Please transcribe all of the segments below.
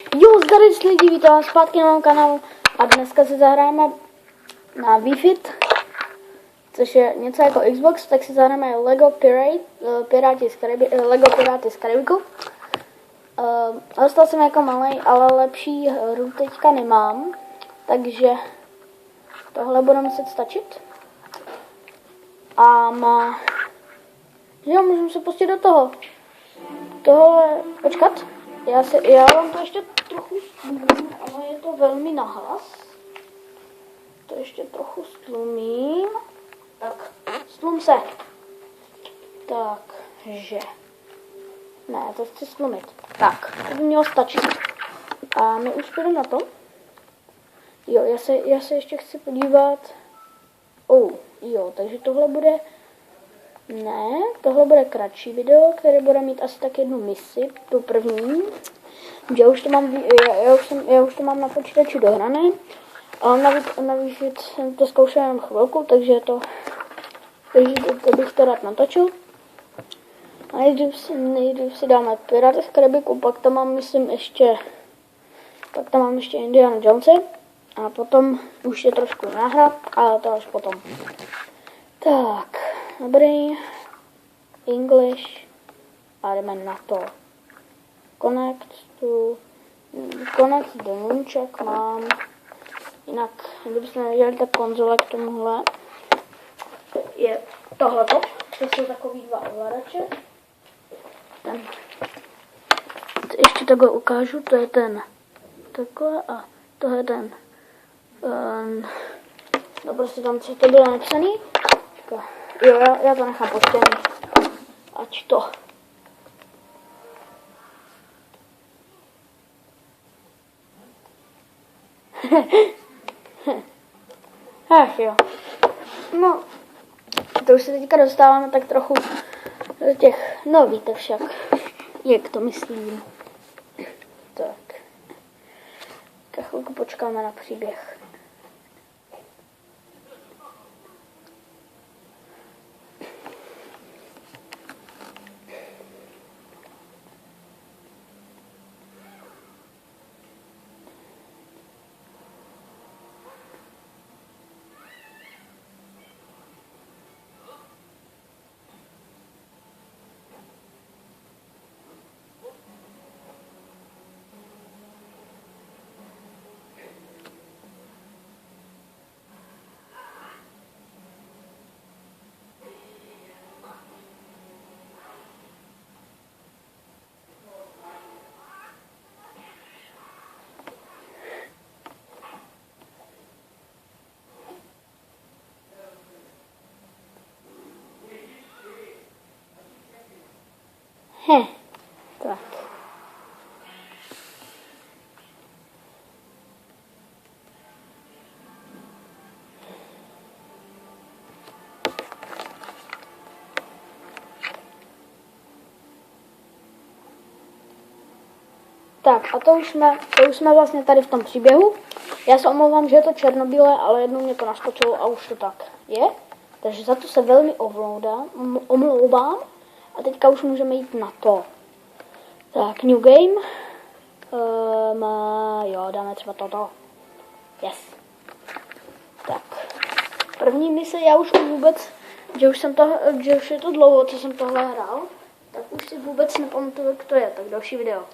Jo, zdarec lidi, vítám vás zpátky na mém kanálu a dneska si zahráme na Wi-Fi, což je něco jako Xbox, tak si zahráme Lego Piráti z Karibiku. Dostal jsem jako malej, ale lepší hru teďka nemám, takže tohle bude muset stačit. A jo, můžeme se pustit do toho. Tohle, počkat, já vám to ještě trochu stlumím, ale je to velmi nahlas. To ještě trochu stlumím. Tak, stlum se. Takže, ne, to chci stlumit. Tak, to by mělo stačit. A my už půjdeme na to. Jo, já se ještě chci podívat. Jo, takže tohle bude... Ne, tohle bude kratší video, které bude mít asi tak jednu misi, tu první. Já už to mám na počítači dohrané, ale na Wi-Fi jsem to zkoušel jenom chvilku, takže to bych to rád natočil. A nejdřív si dáme Piráty z Karibiku, pak tam mám, myslím, ještě Indiana Jonese a potom už je trošku náhra, ale to až potom. Tak, dobrý, English a jdeme na to. Connect do nunčak mám, jinak, kdybyste nevěděli, tak konzole k tomuhle je tohleto, to jsou takový dva ovladače. Ještě takhle ukážu, to je ten takhle a to je ten, no prostě tam, co to bylo napsaný. Jo, já to nechám počtěný, ať to. Ach jo. No, to už se teďka dostáváme tak trochu do těch, no víte však, jak to myslím. Tak. Chvilku počkáme na příběh. Tak. Tak a to už jsme vlastně tady v tom příběhu. Já se omlouvám, že je to černobílé, ale jednou mě to naskočilo a už to tak je. Takže za to se velmi omlouvám. A teďka už můžeme jít na to. Tak, new game. Jo, dáme třeba toto. Yes. Tak. První mise, já už vůbec, že už je to dlouho, co jsem tohle hrál, tak už si vůbec nepamatuju, jak to je. Tak další video.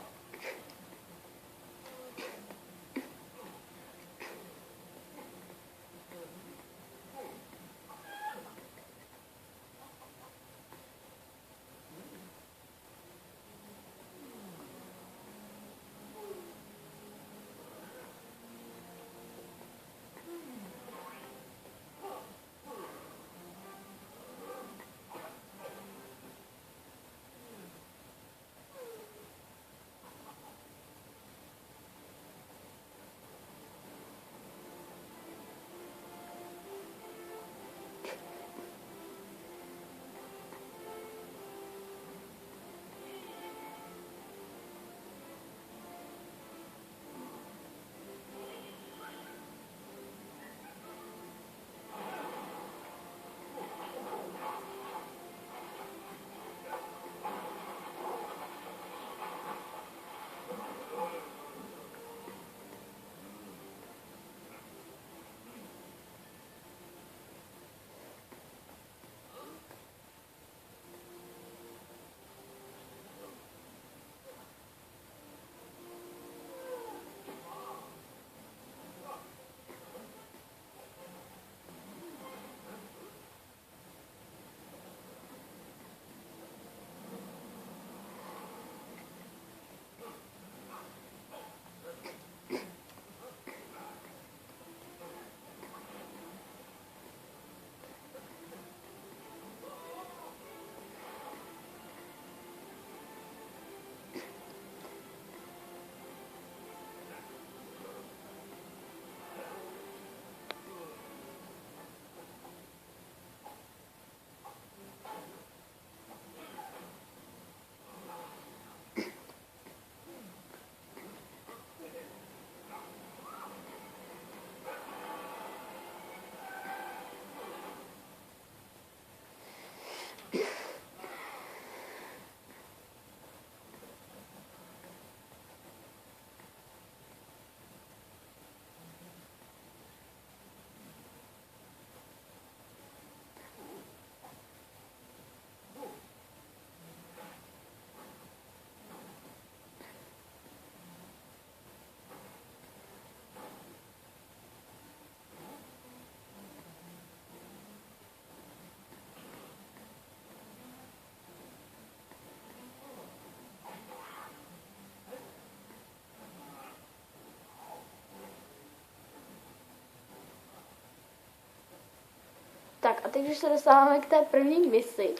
teď už se dostáváme k té první misi.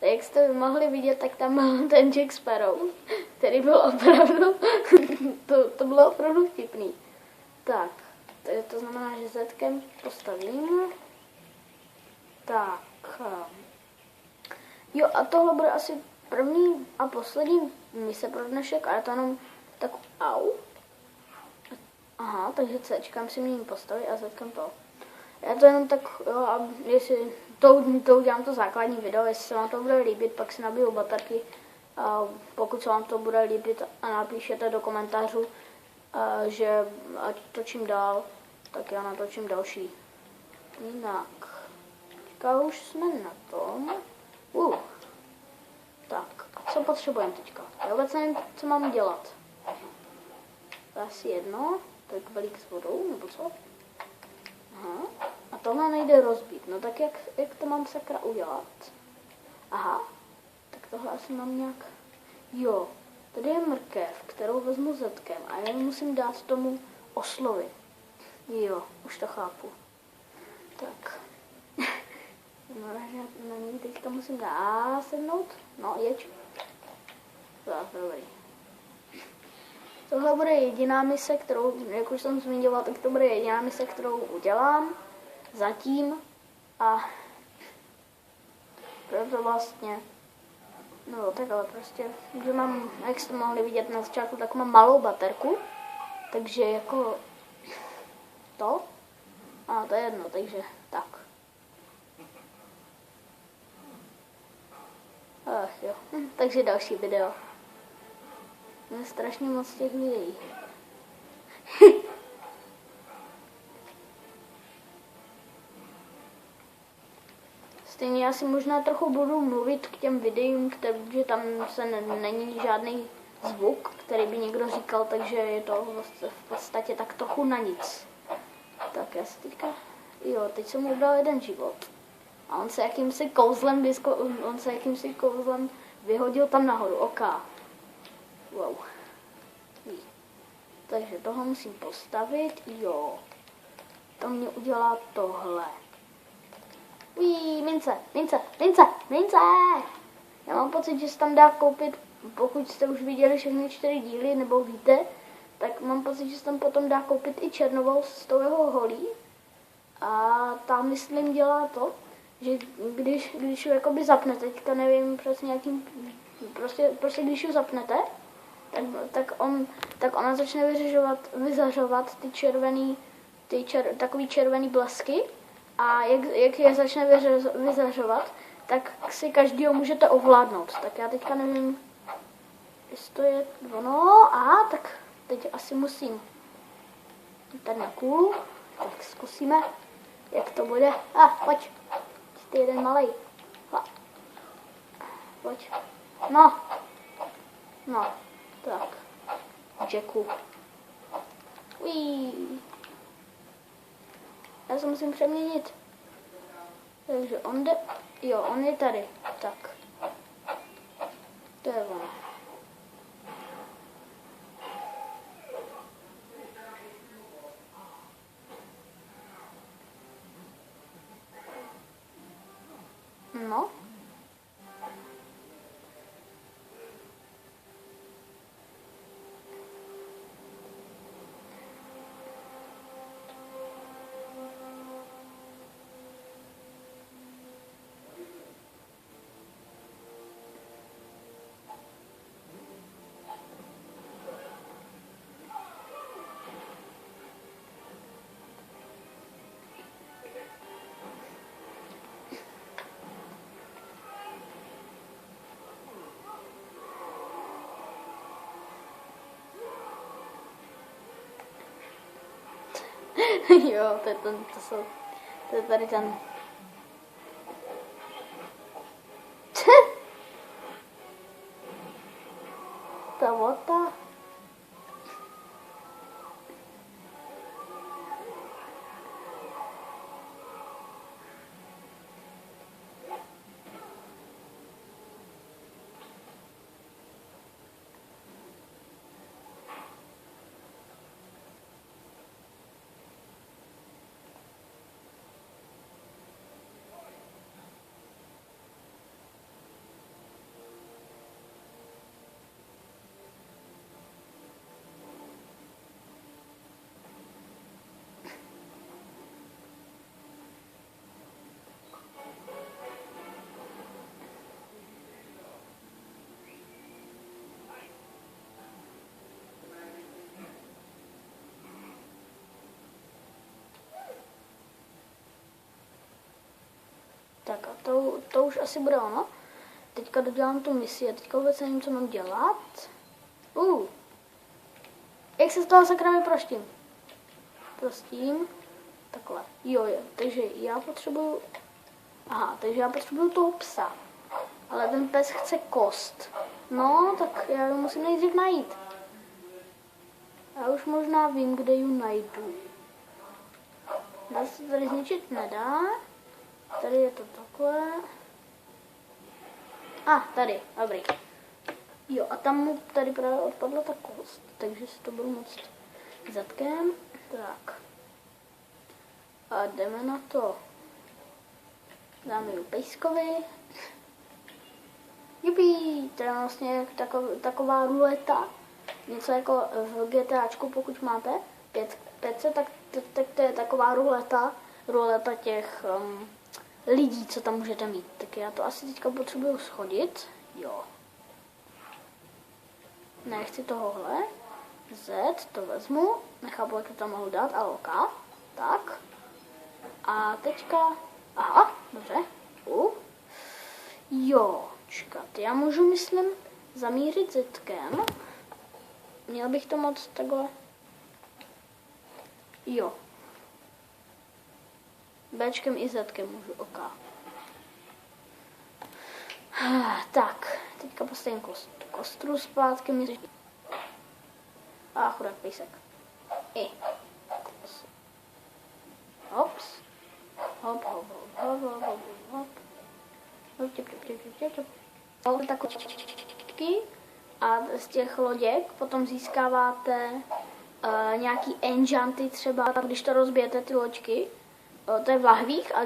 Tak jak jste mohli vidět, tak tam byl ten Jack Sparrow, který byl opravdu, to bylo opravdu vtipný. Tak, to znamená, že Zetkem postavím. Tak. Jo, a tohle bude asi první a poslední mise pro dnešek, a je to jenom tak, au. Aha, takže Cčkám si měním postavy a Zkám to. Já to jenom tak, jo, a jestli to udělám to základní video, jestli se vám to bude líbit, pak si nabiju baterky. A pokud se vám to bude líbit a napíšete do komentářů, že ať točím dál, tak já natočím další. Jinak, teďka už jsme na tom. Tak, co potřebujeme teďka? Já vůbec nevím, co mám dělat. Asi jedno, tak balík s vodou, nebo co? Aha, a tohle nejde rozbít, no tak jak to mám sakra udělat? Aha, tak tohle asi mám nějak... Jo, tady je mrkev, kterou vezmu Zetkem a já musím dát tomu oslovi. Jo, už to chápu. Tak. No, na ní teďka musím sednout. No, jeď. Tak, dobrý. Tohle bude jediná mise, kterou, jak už jsem zmiňovala, tak to bude jediná mise, kterou udělám. Zatím. A proto vlastně, no takhle prostě, že mám, jak jste mohli vidět na začátku, tak mám malou baterku. Takže jako to. A to je jedno, takže tak. Ach jo, takže další video. Mě strašně moc těch videí. Stejně já si možná trochu budu mluvit k těm videím, že tam se není žádný zvuk, který by někdo říkal, takže je to v podstatě tak trochu na nic. Tak já si teďka... Jo, teď jsem mu dal jeden život. A on se jakýmsi kouzlem vyhodil tam nahoru. Oká. Wow. Takže tohle musím postavit. Jo. To mě udělá tohle. Mince. Já mám pocit, že se tam dá koupit, pokud jste už viděli všechny 4 díly, nebo víte, tak mám pocit, že se tam potom dá koupit i černovou s tou jeho holí. A tam, myslím, dělá to, že když ho jakoby zapnete, teďka nevím přesně jakým, prostě když ho zapnete, tak ona začne vyzařovat takový červený blesky, a jak je začne vyzařovat, tak si každýho můžete ovládnout. Tak já teďka nevím, jestli to je ono. Aha, tak teď asi musím tady na kůlu, tak zkusíme, jak to bude. Pojď, ty jeden malej. Pojď. No, tak. Jacku. Já se musím přeměnit. Takže on jde. Jo, on je tady. Tak. To je ono. No. Jo, to je tady ten. Ta vota. Tak a to už asi bude ono. Teďka dodělám tu misi a teďka vůbec nevím, co mám dělat. Jak se z toho sakra vyproštím? Prostím. Takhle. Jo, takže já potřebuju... Aha, takže já potřebuju toho psa. Ale ten pes chce kost. No, tak já ji musím nejdřív najít. Já už možná vím, kde ji najdu. Dá se tady zničit? Nedá. Tady je to takhle. Tady, dobrý. Jo, a tam mu tady právě odpadla ta kost, takže si to budu moct zadkem. Tak. A jdeme na to. Dáme ji pejskovi. Jupi, to je vlastně taková ruleta. Něco jako v GTAčku, pokud máte pětce, tak to je taková ruleta těch lidí, co tam můžete mít. Tak já to asi teďka potřebuju schodit. Jo. Nechci tohohle. Z, to vezmu. Nechápu, jak to tam mohu dát, ale OK. Tak. A teďka... Aha, dobře. Jo, čekat. Já můžu, myslím, zamířit zetkem. Měl bych to moc takhle. Jo. Bčkem i zetkem můžu, OK. Tak, teďka postavím kostru zpátky. Chudák pejsek. Hops. Hop. A z těch loděk potom získáváte nějaký enchanty třeba, když to rozbijete ty loďky. To je v lahvích a